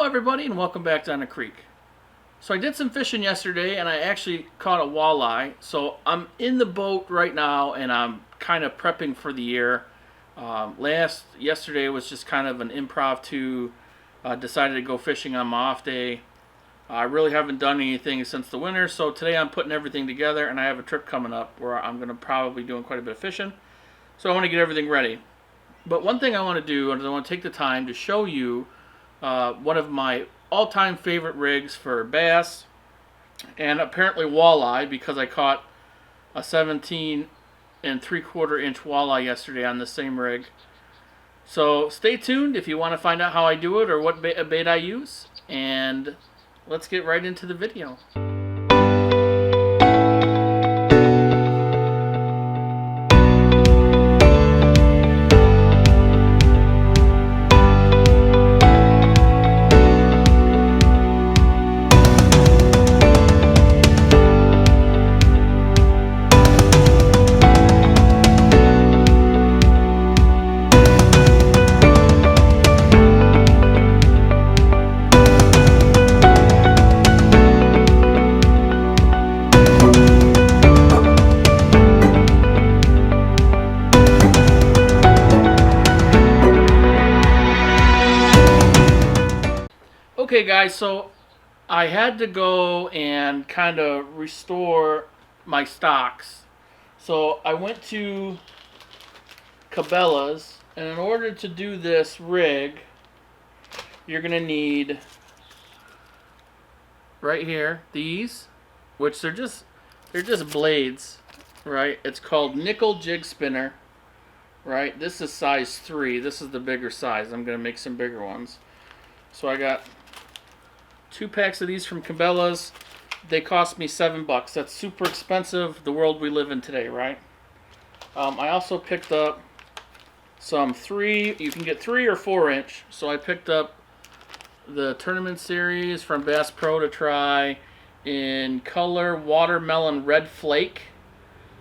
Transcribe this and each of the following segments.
Hello everybody and welcome back down the creek. So I did some fishing yesterday and I actually caught a walleye. So I'm in the boat right now and I'm kind of prepping for the year. Yesterday was just kind of an impromptu, decided to go fishing on my off day. I really haven't done anything since the winter, so today I'm putting everything together and I have a trip coming up where I'm going to probably be doing quite a bit of fishing. So I want to get everything ready. But one thing I want to do is I want to take the time to show you one of my all-time favorite rigs for bass and apparently walleye, because I caught a 17 and 3/4 inch walleye yesterday on the same rig. So stay tuned if you want to find out how I do it or what bait I use, and let's get right into the video. Okay guys, so I had to go and kind of restore my stocks. So I went to Cabela's, and in order to do this rig, you're going to need right here these, which they're just blades, right? It's called nickel jig spinner, right? This is size 3. This is the bigger size. I'm going to make some bigger ones. So I got 2 packs of these from Cabela's. They cost me $7. That's super expensive, the world we live in today, right? I also picked up some 3, you can get 3 or 4 inch. So I picked up the tournament series from Bass Pro to try in color watermelon red flake.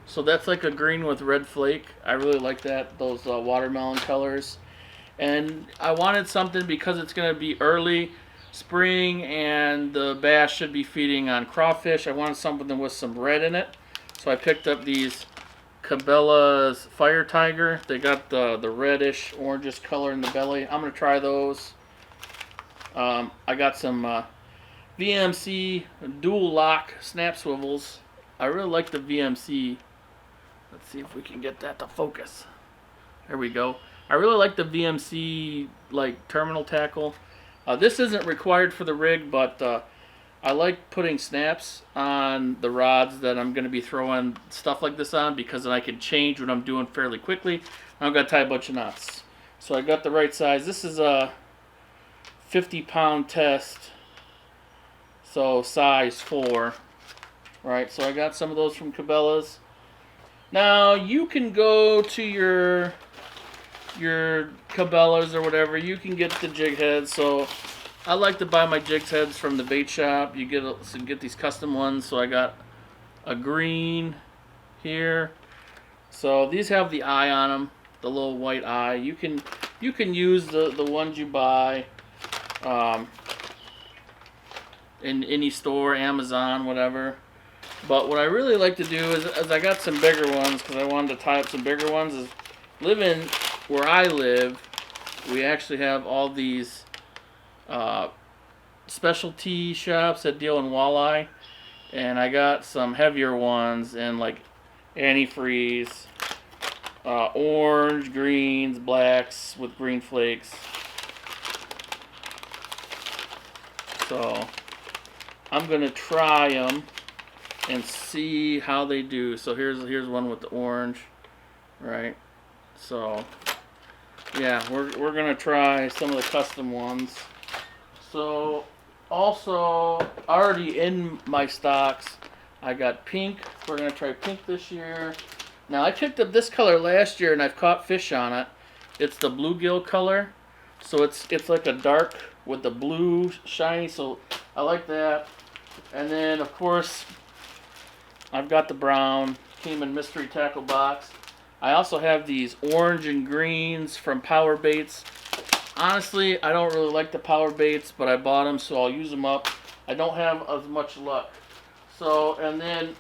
So that's like a green with red flake. I really like that, those watermelon colors. And I wanted something because it's going to be early spring and the bass should be feeding on crawfish. I wanted something with some red in it, so I picked up these Cabela's Fire Tiger. They got the reddish orangish color in the belly. I'm gonna try those. I got some VMC dual lock snap swivels. I really like the VMC. Let's see if we can get that to focus. There we go. I really like the VMC like terminal tackle. This isn't required for the rig, but I like putting snaps on the rods that I'm going to be throwing stuff like this on, because then I can change what I'm doing fairly quickly. I'm going to tie a bunch of knots. So I got the right size. This is a 50-pound test, so size 4. Right, so I got some of those from Cabela's. Now you can go to your Cabela's or whatever, you can get the jig heads. So I like to buy my jig heads from the bait shop. You get these custom ones. So I got a green here. So these have the eye on them, the little white eye. You can use the ones you buy in any store, Amazon, whatever. But what I really like to do is I got some bigger ones, because I wanted to tie up some bigger ones. Is living where I live, we actually have all these specialty shops that deal in walleye, and I got some heavier ones and like antifreeze, orange, greens, blacks with green flakes. So I'm gonna try them and see how they do. So here's one with the orange, right? So yeah, we're gonna try some of the custom ones. So also already in my stocks, I got pink. We're gonna try pink this year. Now I picked up this color last year and I've caught fish on it. It's the bluegill color. So it's like a dark with the blue shiny, so I like that. And then of course I've got the brown, came in mystery tackle box. I also have these orange and greens from Power Baits. honestly, I don't really like the power baits, but I bought them, so I'll use them up. I don't have as much luck. So, and then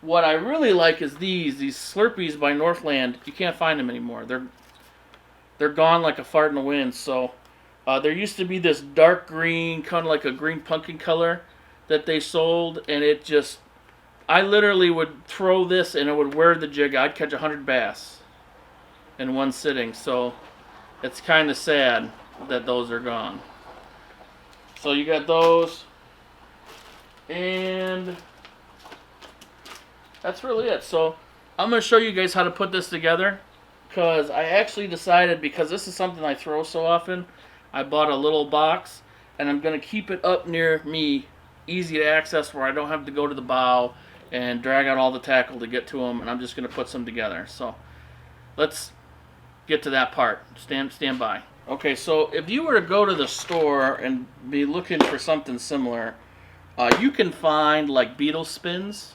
what I really like is these Slurpees by Northland. You can't find them anymore. They're gone like a fart in the wind. So there used to be this dark green, kind of like a green pumpkin color that they sold, and it just, I literally would throw this and it would wear the jig. I'd catch 100 bass in one sitting. So it's kind of sad that those are gone. So you got those, and that's really it. So I'm going to show you guys how to put this together, because I actually decided, because this is something I throw so often, I bought a little box, and I'm going to keep it up near me, easy to access, where I don't have to go to the bow and drag out all the tackle to get to them, and I'm just going to put some together. So let's get to that part. Stand by. Okay, so if you were to go to the store and be looking for something similar, you can find like beetle spins.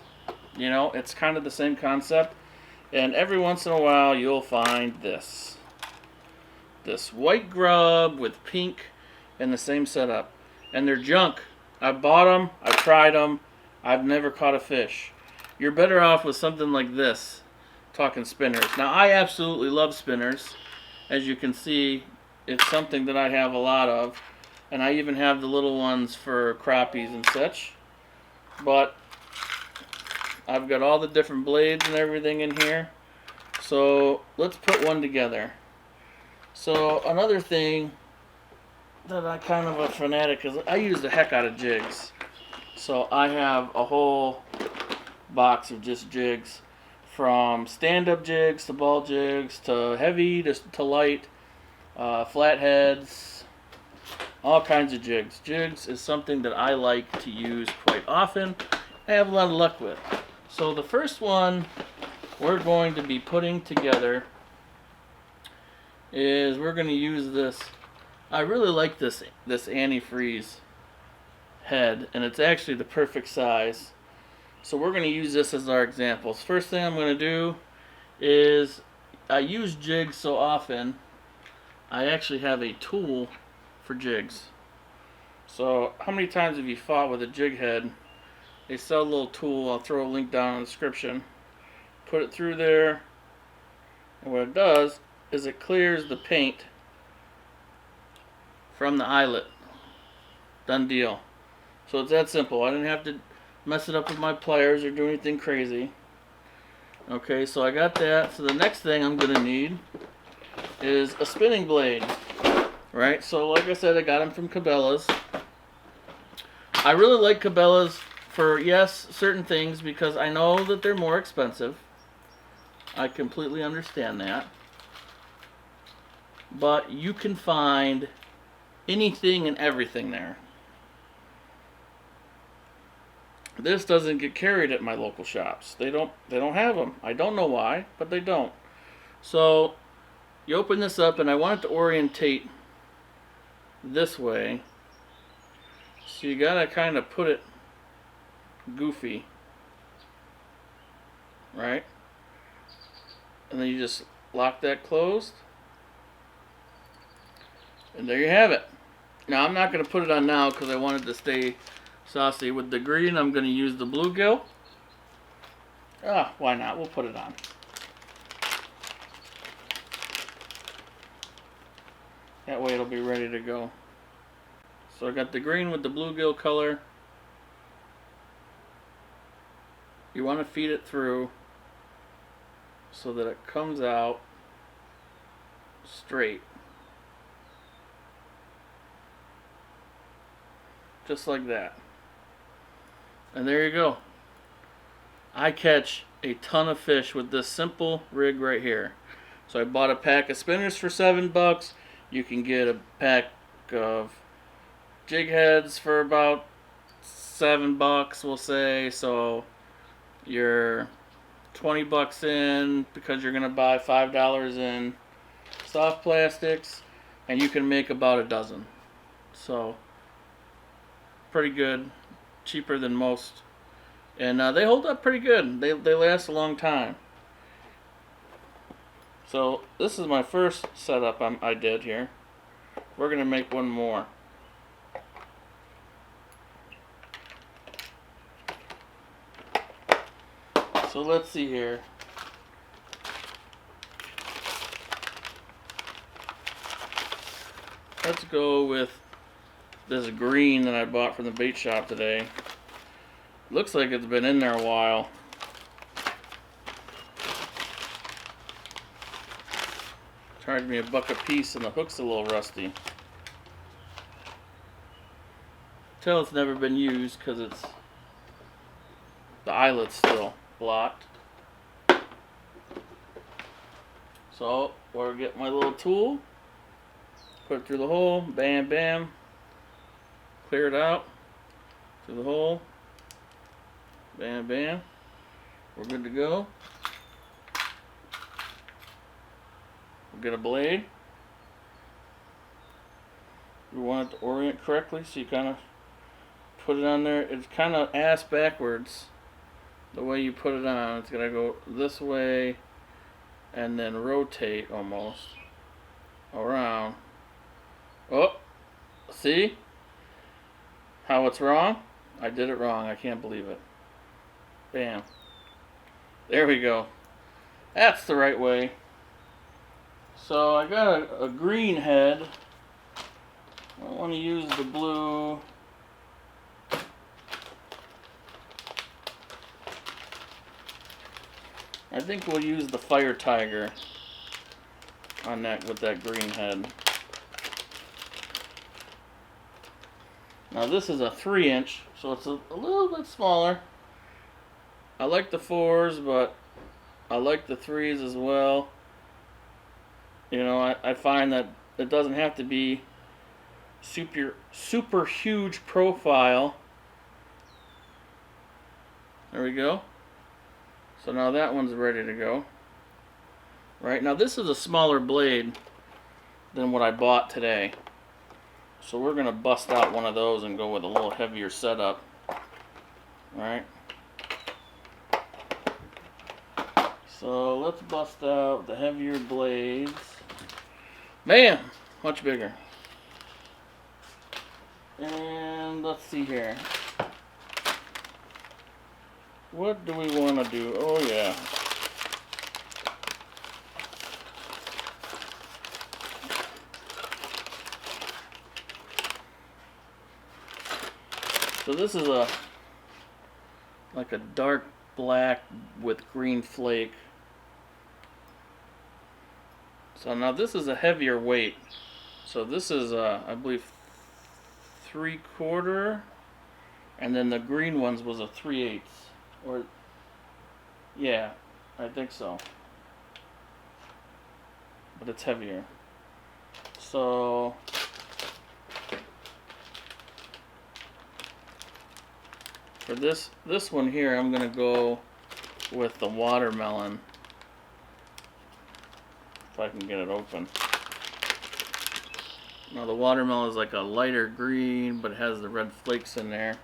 You know, it's kind of the same concept. And every once in a while, you'll find this white grub with pink and the same setup. And they're junk. I bought them. I tried them. I've never caught a fish. You're better off with something like this, talking spinners. Now, I absolutely love spinners. As you can see, it's something that I have a lot of. And I even have the little ones for crappies and such. But I've got all the different blades and everything in here. So let's put one together. So another thing that I kind of a fanatic is, I use the heck out of jigs. So I have a whole box of just jigs, from stand-up jigs to ball jigs to heavy to light, flatheads, all kinds of jigs. Jigs is something that I like to use quite often. I have a lot of luck with. So the first one we're going to be putting together is, we're going to use this. I really like this antifreeze head, and it's actually the perfect size. So we're going to use this as our examples. First thing I'm going to do is, I use jigs so often, I actually have a tool for jigs. So how many times have you fought with a jig head? They sell a little tool. I'll throw a link down in the description. Put it through there, and what it does is it clears the paint from the eyelet. Done deal. So it's that simple. I didn't have to mess it up with my pliers or do anything crazy. Okay, so I got that. So the next thing I'm going to need is a spinning blade. Right, so like I said, I got them from Cabela's. I really like Cabela's for, yes, certain things, because I know that they're more expensive. I completely understand that. But you can find anything and everything there. This doesn't get carried at my local shops. They don't have them. I don't know why, but they don't. So you open this up, and I want it to orientate this way. So you gotta kind of put it goofy, right? And then you just lock that closed, and there you have it. Now I'm not going to put it on now because I want it to stay saucy. With the green, I'm going to use the bluegill. Why not? We'll put it on. That way it'll be ready to go. So I got the green with the bluegill color. You want to feed it through so that it comes out straight. Just like that. And there you go. I catch a ton of fish with this simple rig right here. So I bought a pack of spinners for $7. You can get a pack of jig heads for about $7, we'll say. So you're $20 in, because you're gonna buy $5 in soft plastics, and you can make about a dozen. So pretty good, cheaper than most, and they hold up pretty good. They last a long time. So this is my first setup I did here. We're going to make one more. So let's see here. Let's go with this green that I bought from the bait shop today. Looks like it's been in there a while. Charged me $1 a piece and the hook's a little rusty. Tell it's never been used because it's the eyelet's still blocked. So we'll get my little tool, put it through the hole, bam bam, clear it out through the hole, bam bam, we're good to go. We'll get a blade. We want it to orient correctly, so you kind of put it on there. It's kind of ass backwards the way you put it on. It's gonna go this way and then rotate almost around. Oh, see how it's wrong? I did it wrong. I can't believe it. Bam. There we go. That's the right way. So I got a green head. I want to use the blue. I think we'll use the Fire Tiger on that with that green head. Now this is a 3-inch, so it's a little bit smaller. I like the 4s, but I like the 3s as well. You know, I find that it doesn't have to be super huge profile. There we go. So now that one's ready to go. Right, now this is a smaller blade than what I bought today. So we're going to bust out one of those and go with a little heavier setup. Right. So let's bust out the heavier blades. Bam! Much bigger. And let's see here. What do we want to do? Oh yeah. So this is like a dark black with green flake. So now this is a heavier weight. So this is I believe 3/4, and then the green ones was a 3/8. Or, yeah, I think so. But it's heavier. So, for this one here, I'm going to go with the watermelon. If I can get it open. Now the watermelon is like a lighter green, but it has the red flakes in there.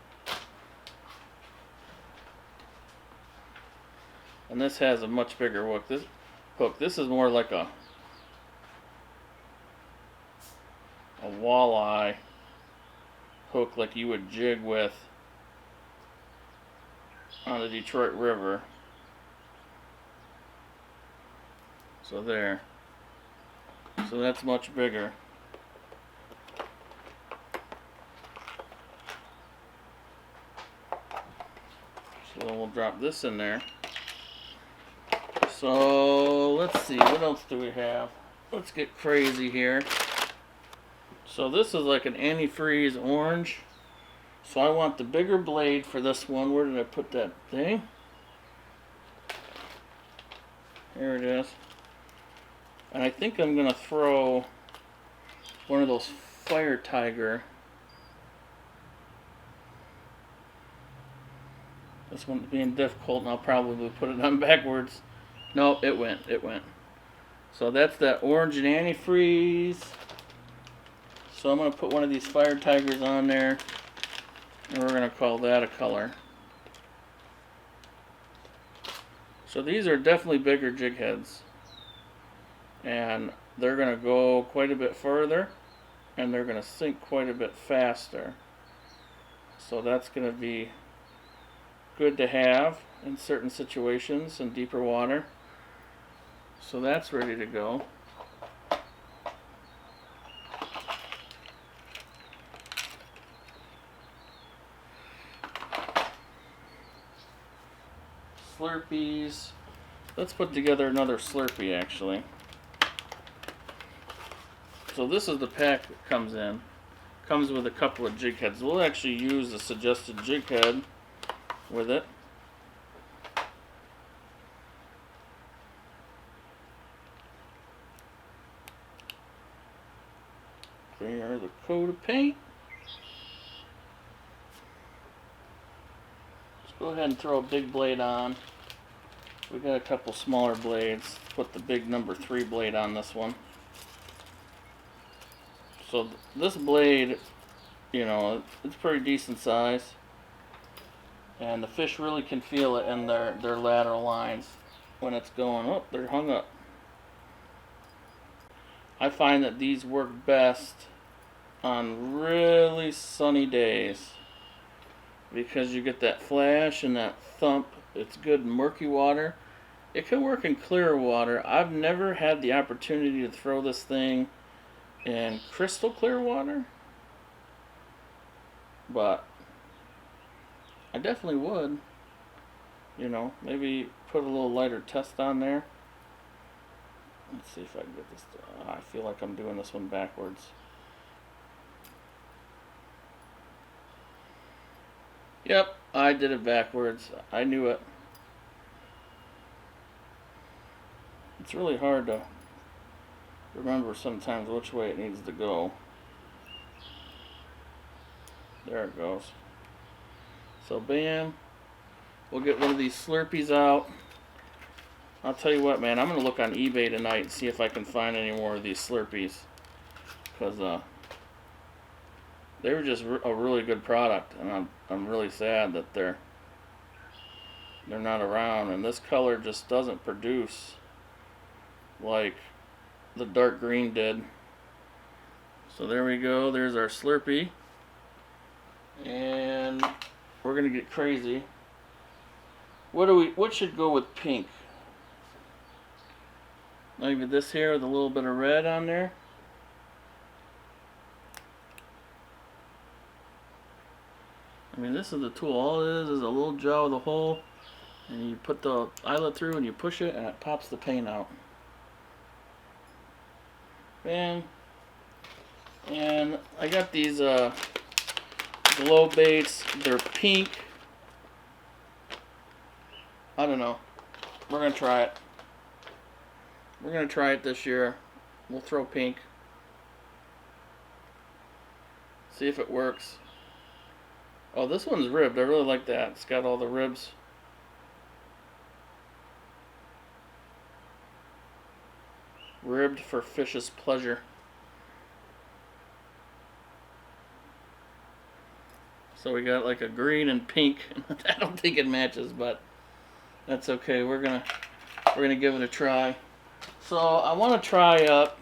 And this has a much bigger hook. This is more like a walleye hook, like you would jig with on the Detroit River. So there. So that's much bigger. So then we'll drop this in there. So let's see, what else do we have? Let's get crazy here. So this is like an antifreeze orange. So I want the bigger blade for this one. Where did I put that thing? Here it is. And I think I'm going to throw one of those Fire Tiger. This one's being difficult, and I'll probably put it on backwards. No, it went. So that's that orange and antifreeze. So I'm going to put one of these Fire Tigers on there, and we're going to call that a color. So these are definitely bigger jig heads, and they're going to go quite a bit further. and they're going to sink quite a bit faster. So that's going to be good to have in certain situations in deeper water. So that's ready to go. Slurpees. Let's put together another Slurpee actually. So this is the pack that comes in. Comes with a couple of jig heads. We'll actually use the suggested jig head with it. There, the coat of paint. Let's go ahead and throw a big blade on. We got a couple smaller blades. Put the big number 3 blade on this one. So this blade, you know, it's pretty decent size, and the fish really can feel it in their lateral lines when it's going up. They're hung up. I find that these work best on really sunny days because you get that flash and that thump. It's good in murky water. It can work in clear water. I've never had the opportunity to throw this thing in crystal clear water, but I definitely would. You know, maybe put a little lighter test on there. Let's see if I can get this to, I feel like I'm doing this one backwards. Yep, I did it backwards. I knew it. It's really hard to remember sometimes which way it needs to go. There it goes. So bam, we'll get one of these Slurpees out. I'll tell you what, man, I'm gonna look on eBay tonight and see if I can find any more of these Slurpees, because they were just a really good product, and I'm really sad that they're not around. And this color just doesn't produce like the dark green did. So there we go. There's our Slurpee, and we're gonna get crazy. What should go with pink? Maybe this here with a little bit of red on there. I mean, this is the tool. All it is a little jaw with a hole, and you put the eyelet through and you push it and it pops the paint out. Bam. And I got these glow baits. They're pink. I don't know. We're gonna try it. We're gonna try it this year. We'll throw pink. See if it works. Oh, this one's ribbed. I really like that. It's got all the ribs. Ribbed for fish's pleasure. So we got like a green and pink. I don't think it matches, but that's okay. We're gonna give it a try. So I want to try up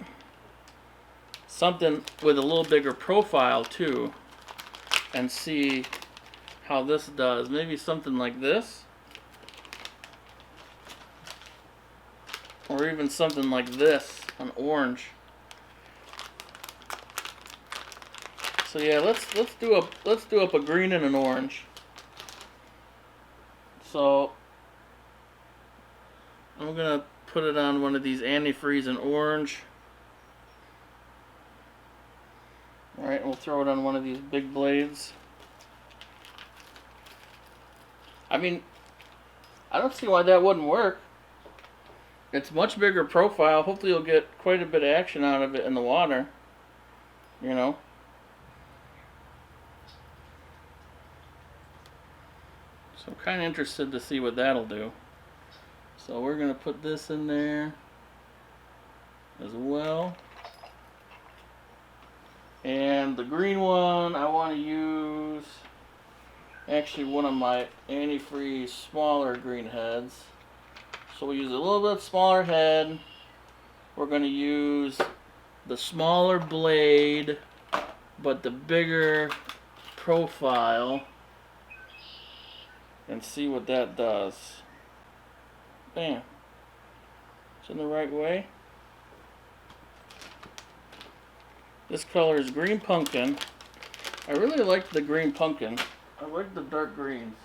something with a little bigger profile too, and see how this does. Maybe something like this, or even something like this, an orange. So yeah, let's do up a green and an orange. So I'm gonna put it on one of these antifreeze in orange. Alright, we'll throw it on one of these big blades. I mean, I don't see why that wouldn't work. It's much bigger profile. Hopefully you'll get quite a bit of action out of it in the water. You know? So I'm kind of interested to see what that'll do. So we're going to put this in there as well. And the green one, I want to use actually one of my antifreeze smaller green heads. So we'll use a little bit smaller head. We're going to use the smaller blade but the bigger profile, and see what that does. Bam. It's in the right way. This color is green pumpkin. I really like the green pumpkin. I like the dark greens.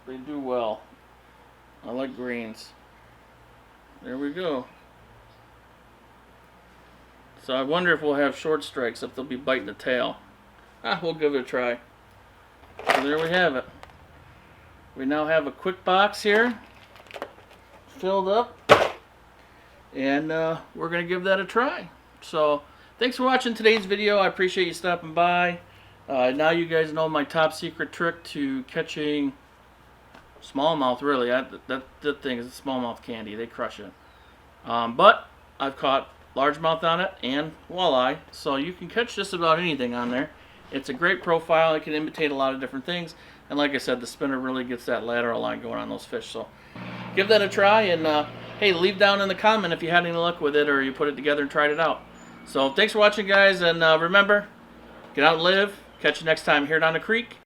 They do well. I like greens. There we go. So I wonder if we'll have short strikes, if they'll be biting the tail. We'll give it a try. So there we have it. We now have a quick box here filled up, and we're going to give that a try. So thanks for watching today's video. I appreciate you stopping by. Now you guys know my top secret trick to catching smallmouth. Really, that thing is a smallmouth candy. They crush it. But I've caught largemouth on it and walleye, so you can catch just about anything on there. It's a great profile. It can imitate a lot of different things, and like I said, the spinner really gets that lateral line going on those fish. So give that a try, and hey, leave down in the comment if you had any luck with it or you put it together and tried it out. So thanks for watching, guys, and remember, get out and live. Catch you next time here down the creek.